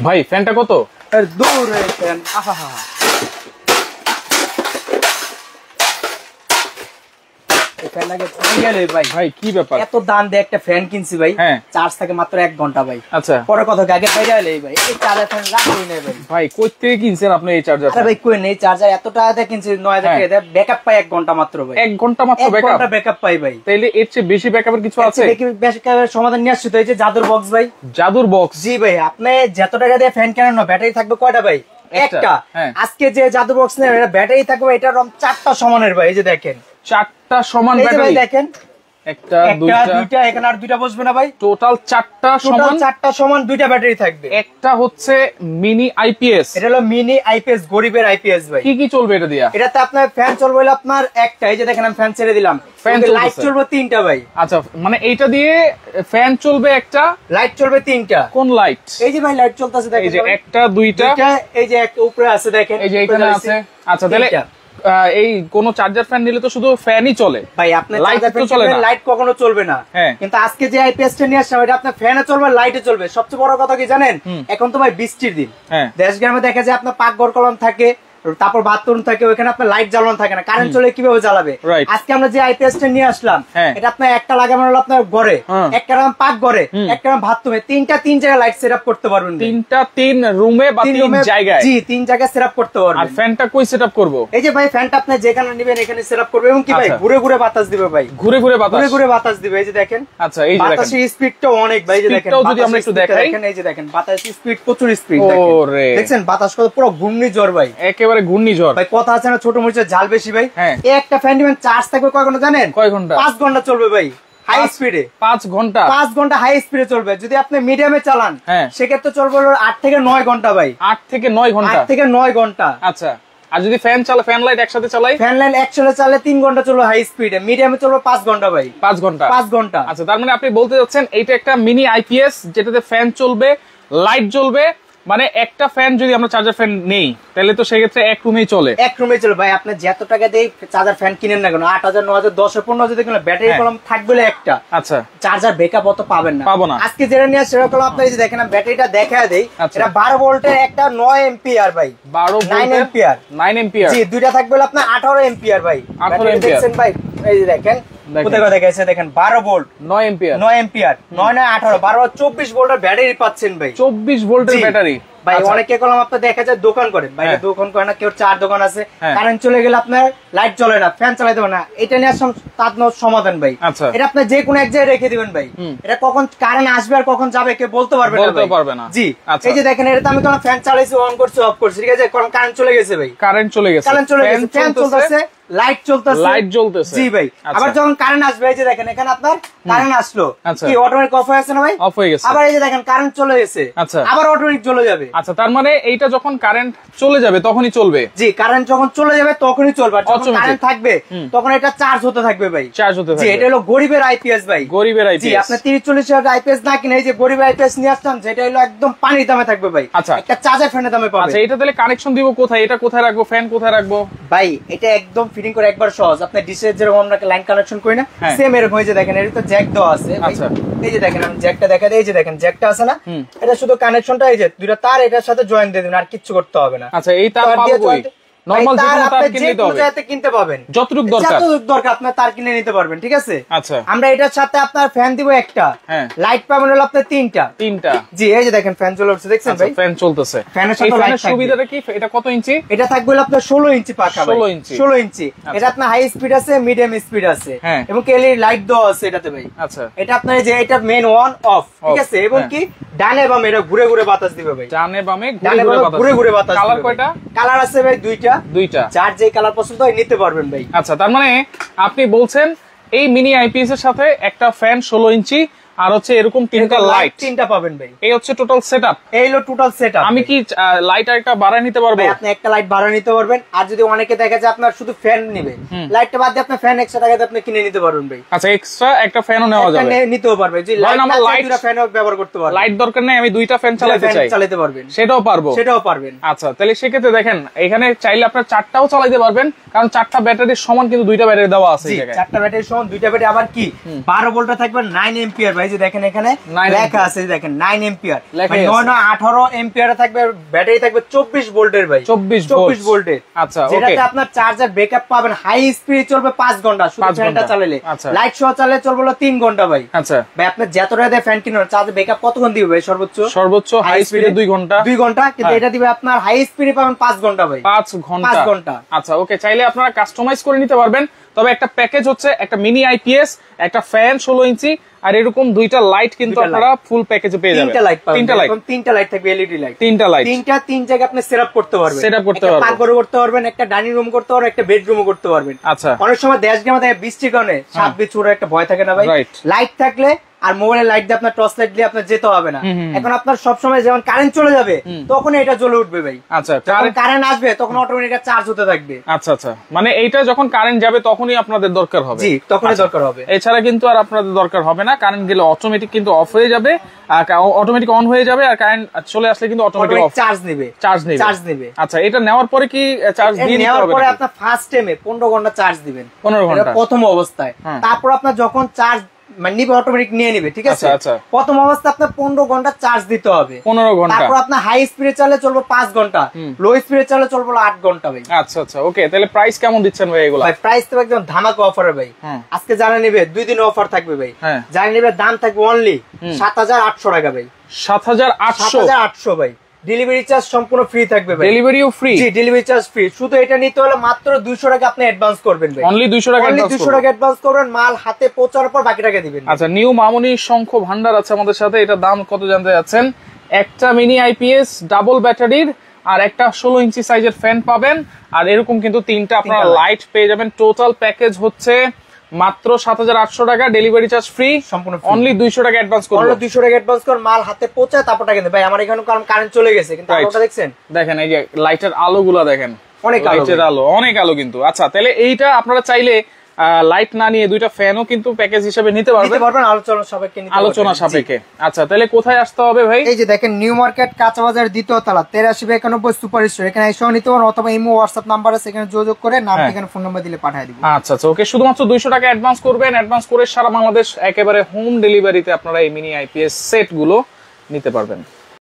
ভাই ফ্যানটা কত? দূর ফ্যান, ভাই কি ব্যাপার, এত দাম দিয়ে একটা ফ্যান কিনছি ভাই, চার্জ থাকে মাত্র 1 ঘন্টা ভাই। আচ্ছা পরে কথা আগে বাইরে এলে ভাই এই চার্জার ফ্যান রাখই নাই ভাই। ভাই কই থেকে কিনছেন আপনি এই চার্জার? আরে ভাই কই নেই চার্জার, এত টাকা দিয়ে কিনছি 9000 টাকা দিয়ে, ব্যাকআপ পাই 1 ঘন্টা মাত্র ভাই। 1 ঘন্টা মাত্র ব্যাকআপ পাই ভাই। তাইলে এর চেয়ে বেশি ব্যাকআপের কিছু আছে? ব্যাকআপের সমাধান নিয়ে আসছি তো, এই যে জাদুর বক্স ভাই। জাদুর বক্স? জি ভাই, আপনি যত টাকা দিয়ে ফ্যান কেনেন না, ব্যাটারি থাকবে কয়টা ভাই? একটা। আজকে যে জাদু বক্স নেই, এটা ব্যাটারি থাকবে এটা 4টা সমানের ভাই। এই যে দেখেন 4টা সমান ব্যাটারি, দেখেন একটা দুইটা, এখানে আর দুইটা বসবে না ভাই, টোটাল 4টা সমান 2টা ব্যাটারি থাকবে। একটা হচ্ছে মিনি আইপিএস, এটা হলো মিনি আইপিএস, গরিবের আইপিএস ভাই। কি কি চলবে এটা দিয়া? এটাতে আপনার ফ্যান চলবে হলো আপনার একটা, এই যে দেখেন আমি ফ্যান ছেড়ে দিলাম, লাইট চলবে 3টা ভাই। আচ্ছা মানে এইটা দিয়ে ফ্যান চলবে একটা, লাইট চলবে 3টা। কোন লাইট? এই যে ভাই লাইট চলতেছে দেখেন, এই যে একটা দুইটা, এই যে একটা উপরে আছে দেখেন, এই যে এখানে আছে। আচ্ছা তাহলে এই কোন চার্জার ফ্যান নিলে তো শুধু ফ্যানই চলে ভাই, আপনার লাইট তো চলে না, লাইট কখনো চলবে না। কিন্তু আজকে যে আইপিএসটা নিয়ে আসলাম, এটা আপনার ফ্যানে চলবে, লাইটে চলবে। সবচেয়ে বড় কথা কি জানেন, এখন তো ভাই বৃষ্টির দিন, দেশ গ্রামে দেখা যায় আপনার পাকঘর কলম থাকে, তারপর বাথরুম থাকে, ওখানে আপনার লাইট জ্বালানো থাকে না, কারেন্ট চলে কিভাবে জ্বালাবে? আজকে আমরা যে আইপিএসটা নিয়ে আসলাম, এটা আপনার একটা লাগানো হলো আপনার ঘরে, একটা রাম পাক ঘরে, একটা রাম বাথরুমে, 3 জায়গায় লাইট সেটআপ করতে পারবেন। 3 রুমে বা 3 জায়গায়? জি 3 জায়গায় সেটআপ করতে পারবেন। আর ফ্যানটা কই সেটআপ করব? এই যে ভাই ফ্যানটা আপনি যেখানে নেবেন এখানে সেটআপ করবে, এবং কি ভাই ঘুরে ঘুরে বাতাস দিবে ভাই, ঘুরে ঘুরে বাতাস দিবে। এই যে দেখেন, আচ্ছা এই যে দেখেন বাতাসের স্পিডটা অনেক ভাই। এই যে দেখেন, যদি আমরা একটু দেখাই, এই যে দেখেন বাতাসের স্পিড, প্রচুর স্পিড দেখেন। ওরে দেখছেন বাতাস কত, পুরো ঘূর্ণিঝড় ভাই, একেবারে ঘূর্ণিঝড় ভাই। কথা আছে না, ছোট মরিচের ঝাল বেশি ভাই। এই একটা ফ্যান নিবেন, চার্জ থাকবে কয় ঘন্টা জানেন? কয় ঘন্টা? 5 ঘন্টা চলবে ভাই, হাই স্পিডে। 5 ঘন্টা হাই স্পিডে চলবে। যদি আপনি মিডিয়ামে চালান সেক্ষেত্রে চলবে 8 থেকে 9 ঘন্টা ভাই। 8 থেকে 9 ঘন্টা? আচ্ছা। আর যদি ফ্যান লাইট একসাথে চালাই? ফ্যান লাইট একসাথে চালালে 3 ঘন্টা চলবে হাই স্পিডে, মিডিয়ামে চলবে 5 ঘন্টা ভাই। 5 ঘন্টা। আচ্ছা তার মানে আপনি বলতে যাচ্ছেন এইটা একটা মিনি আইপিএস, যেটাতে ফ্যান চলবে, লাইট জ্বলবে। মানে একটা ফ্যান যদি আমরা চার্জার ফ্যান নেই তাহলে তো সেক্ষেত্রে এক রুমেই চলে ভাই। আপনি যত টাকা দিয়ে চার্জার ফ্যান কিনেন না কেন, 8000 9000 10 15 যদি কিনেন, ব্যাটারি কলম থাকবে একটা। আচ্ছা চার্জার ব্যাকআপ অত পাবেন না, পাবো না। আজকে যেটা নিয়ে সেটা কলম আপনারা যে দেখেন, ব্যাটারিটা দেখায় দেই। এটা 12 ভোল্টের একটা 9 এম্পিয়ার ভাই, 9 এম্পিয়ার। জি দুইটা থাকবে আপনার 18 এম্পিয়ার ভাই। 18 এম্পিয়ার দেখছেন ভাই, এই যে দেখেন কোথায় কথা গেছে দেখেন, 12 ভোল্ট 9 এম্পিয়ার 9 18 12 24 ভোল্টের ব্যাটারি পাচ্ছেন ভাই। 24 ভোল্টের ব্যাটারি ভাই। অনেকে কলম আপনার দেখা যায় দোকান করেন, বাইরে দোকান করে না, কেউ চার দোকান আছে, কারেন্ট চলে গেলে আপনার লাইট জ্বলে না, ফ্যান চালাতে পারে না, এটা নিয়ে তার সমাধান ভাই। এটা আপনি যে কোনো এক জায়গায় রেখে দিবেন ভাই, এটা কখন কারেন্ট আসবে আর কখন যাবে কেউ বলতে পারবে না। জি এই যে দেখেন, এটা আমি কোনো ফ্যান চালাইছি, অন করছি, অফ করছি, ঠিক আছে, কারেন্ট চলে গেছে ভাই, কারেন্ট চলে গেছে, ফ্যান চলতেছে, লাইট চলতেছে। জি ভাই, আবার যখন কারেন্ট আসবে, এই যে দেখেন এখানে আপনার কারেন্ট আসলো, কি অটোমেটিক অফ হয়ে গেছে না ভাই? অফ হয়ে গেছে। আবার এই যে দেখেন কারেন্ট চলে গেছে, আবার অটোমেটিক চলে যাবে। আচ্ছা তার মানে এইটা যখন কারেন্ট চলে যাবে তখনই চলবে? জি কারেন্ট যখন চলে যাবে তখনই চলবে, আর যখন কারেন্ট থাকবে তখন এটা চার্জ হতে থাকবে ভাই, চার্জ হতে থাকবে। জি এটা হলো গরিবের আইপিএস ভাই, গরিবের আইপিএস। জি আপনি 30-40 হাজার আইপিএস না কিনে এই যে গরিবের আইপিএস নিয়ে আসলাম, যেটা হলো একদম পানির দামে থাকবে ভাই। আচ্ছা একটা চার্জার ফ্যানের দামে পাবে। আচ্ছা এটা তাহলে কানেকশন দিব কোথায়? এটা কোথায় রাখবো? ফ্যান কোথায় রাখবো ভাই? এটা একদম ফিটিং করে একবার সহজ। আপনি ডিশের যেরকম আমরা লাইন কানেকশন করি না, সেম এরকম। এই যে দেখেন এর তো জ্যাক দেওয়া আছে। আচ্ছা এই যে দেখেন আমি জ্যাকটা দেখা দেই, এই যে দেখেন জ্যাকটা আছে না, এটা শুধু কানেকশনটা, এই যে দুইটা তার এটার সাথে জয়েন দিয়ে দিবেন, আর কিচ্ছু করতে হবে না। আচ্ছা এই তার পাবো কই? নরমাল যে কোনো তার কিনতে হবে, কিনতে পাবেন, যতটুকু দরকার আপনার তার কিনে নিতে পারবেন, ঠিক আছে। আচ্ছা আমরা এটার সাথে আপনার ফ্যান দিব একটা, লাইট পাবেন হলো আপনার তিনটা। জি এই যে দেখেন ফ্যান চলে উঠছে, দেখছেন ভাই, ফ্যান চলতেছে। ফ্যানের সাথে লাইট সুবিধাটা কি? এটা কত ইঞ্চি? এটা থাকবে হলো আপনার 16 ইঞ্চি পাখা, 16 ইঞ্চি। এটা আপনার হাই স্পিড আছে, মিডিয়াম স্পিড আছে, এবং এলইডি লাইট দেওয়া আছে এটাতে ভাই। আচ্ছা এটা আপনার যে এটা মেইন অন অফ, ঠিক আছে, এবং কি ডানে বামে এটা ঘুরে ঘুরে বাতাস দিবে ভাই, ডানে বামে ঘুরে ঘুরে বাতাস। কালার কয়টা? কালার আছে ভাই দুইটা। যার যে কালার পছন্দ হয় নিতে পারবেন ভাই। আচ্ছা তার মানে আপনি বলছেন এই মিনি আইপিএস এর সাথে একটা ফ্যান 16 ইঞ্চি আর হচ্ছে এরকম তিনটা লাইট, তিনটা পাবেন ভাই। এই হচ্ছে টোটাল সেটআপ। এই হলো টোটাল সেটআপ। আমি কি লাইট আর একটা বাড়ায় নিতে পারবো? আপনি একটা লাইট বাড়ায় নিতে পারবেন, আর যদি অনেকে দেখা যায় আপনার শুধু ফ্যান নেবে, লাইটটা বাদ দিয়ে আপনি ফ্যান এক্সট্রা টাকা দিয়ে আপনি কিনে নিতে পারবেন ভাই। আচ্ছা এক্সট্রা একটা ফ্যানও নেওয়া যাবে, নিতেও পারবে। যে লাইট আমার লাইট দুটো ফ্যানও ব্যবহার করতে পারবেন, লাইট দরকার নেই, আমি দুইটা ফ্যান চালাতে পারবেন, সেটাও পারবেন। আচ্ছা তাহলে সেক্ষেত্রে দেখেন এখানে চাইলে আপনার চারটাও চালাতে পারবেন, কারণ চারটা ব্যাটারির সমান কিন্তু দুইটা ব্যাটারি দেওয়া আছে। এই জায়গায় চারটা ব্যাটারির সমান দুইটা ব্যাটারি, আবার কি 12 ভোল্টে থাকবে 9 এম্পিয়ার ভাই। এই যে দেখেন এখানে লেখা আছে, দেখেন 9 এম্পিয়ার, 9-18 এম্পিয়ারে থাকবে, ব্যাটারি থাকবে 24 ভোল্টের ভাই, 24 ভোল্টের। আচ্ছা, যেটাতে আপনার চার্জার ব্যাকআপ পাবেন, হাই স্পিড চলবে 5 ঘন্টা, শুধু ফ্যানটা চালালে। লাইট সহ চালালে চলবে 3 ঘন্টা ভাই। আচ্ছা ভাই আপনি যত টাকা দিয়ে ফ্যান কিনুন, চার্জার ব্যাকআপ কতক্ষণ দিবে ভাই? সর্বোচ্চ হাই স্পিডে 2 ঘন্টা, 2 ঘন্টা, কিন্তু এটা দিবে আপনার হাই স্পিডে পাবেন 5 ঘন্টা ভাই, 5 ঘন্টা। আচ্ছা ওকে, চাইলে আপনারা কাস্টমাইজ করে নিতে পারবেন। তবে একটা প্যাকেজ হচ্ছে একটা মিনি আইপিএস, একটা ফ্যান 16 ইঞ্চি, আর এরকম দুইটা লাইট কিন্তু আপনারা ফুল প্যাকেজে পেয়ে যাবেন। তিনটা লাইট থাকবে, এলইডি লাইট, তিন জায়গায় আপনি সেটআপ করতে পারবেন, পাকঘরে করতে পারবেন, একটা ডাইনিং রুম করতে পারবেন, একটা বেডরুমও করতে পারবেন। আচ্ছা, অনেক সময় দেশ গ্রামে দেখে বৃষ্টির কারণে সাপ বিচ্ছুর একটা ভয় থাকে না ভাই, লাইট থাকলে আর মোবাইলের লাইট দিয়ে আপনার টর্চ লাইট দিয়ে আপনার যেতে হবে না। এখন আপনার সবসময় যেমন কারেন্ট চলে যাবে তখন এটা জ্বলে উঠবে ভাই। আচ্ছা, কারেন্ট আসবে তখন অটোমেটিক চার্জ হতে থাকবে। আচ্ছা আচ্ছা, মানে এইটা যখন কারেন্ট যাবে তখনই আপনাদের দরকার হবে? জি, তখনই দরকার হবে, এছাড়া কিন্তু আর আপনাদের দরকার হবে না। কারেন্ট গেলে অটোমেটিক কিন্তু অফ হয়ে যাবে, অটোমেটিক অন হয়ে যাবে, আর কারেন্ট চলে আসলে কিন্তু অটোমেটিক চার্জ নেবে। আচ্ছা, এটা নেওয়ার পরে কি চার্জ দিয়ে নিতে হবে? নেওয়ার পরে আপনার ফার্স্ট টাইমে 15 ঘন্টা চার্জ দিবেন, 15 ঘন্টা প্রথম অবস্থায়। তারপর আপনার যখন চার্জ মানে নিবে, অটোমেটিক নিয়ে নিবে, ঠিক আছে? প্রথম অবস্থা আপনার 15 ঘন্টা চার্জ দিতে হবে, 15 ঘন্টা। তারপর আপনার হাই স্পিডে চালালে চলবে 5 ঘন্টা, লো স্পিডে চালালে চলবে 8 ঘন্টা ভাই। আচ্ছা আচ্ছা, ওকে। তাহলে প্রাইস কেমন দিচ্ছেন ভাই এগুলো? ভাই প্রাইস তো একদম ধামাকা অফারে ভাই। আজকে যারা নেবে 2 দিন অফার থাকবে ভাই। যারা নেবে দাম থাকবে অনলি 7800 টাকা ভাই। 7800 ভাই। ডেলিভারি চার্জ সম্পূর্ণ ফ্রি থাকবে ভাই। ডেলিভারিও ফ্রি? জি, ডেলিভারি চার্জ ফ্রি। শুধু এটা নিতে হলে মাত্র 200 টাকা আপনি অ্যাডভান্স করবেন ভাই। অনলি 200 টাকা অ্যাডভান্স করবেন, মাল হাতে পৌঁছানোর পর বাকি টাকা দিবেন। আচ্ছা, নিউ মামুনি শঙ্খ ভান্ডার আছে আমাদের সাথে। এটা দাম কত জানতে যাচ্ছেন? একটা মিনি আইপিএস ডাবল ব্যাটারির আর একটা 16 ইঞ্চি সাইজের ফ্যান পাবেন, আর এরকম কিন্তু তিনটা আপনারা লাইট পেয়ে যাবেন। টোটাল প্যাকেজ হচ্ছে মাত্র 7800 টাকা, ডেলিভারি চার্জ ফ্রি, সম্পূর্ণ অনলি 200 টাকা অ্যাডভান্স করুন। 200 টাকা অ্যাডভান্স কর, মাল হাতে পৌঁছায় তারপর টাকা দেন ভাই। আমার এখানে কারেন্ট চলে গেছে, কিন্তু আলোটা দেখছেন? দেখেন এই যে লাইটের আলোগুলো দেখেন, অনেক লাইটের আলো, অনেক আলো কিন্তু। আচ্ছা, তাহলে এইটা আপনারা চাইলে লাইট না নিয়ে দুইটা ফ্যানও কিন্তু প্যাকেজ হিসেবে নিতে পারবেন, আলোচনা সাপেক্ষে। আচ্ছা, তাহলে কোথায় আসতে হবে ভাই? এই যে দেখেন, নিউ মার্কেট কাঁচা বাজার 2য় তলা 8391 সুপার স্টোর। এখানে এসেও নিতে পারেন, অথবা ইমো হোয়াটসঅ্যাপ নাম্বার আছে, এখানে যোগাযোগ করে নাম ঠিকানা ফোন নাম্বার দিলে পাঠিয়ে দিব। আচ্ছা আচ্ছা, ওকে। শুধুমাত্র 200 টাকা অ্যাডভান্স করবেন, অ্যাডভান্স করে সারা বাংলাদেশ একেবারে হোম ডেলিভারিতে আপনারা এই মিনি আইপিএস সেট গুলো নিতে পারবেন।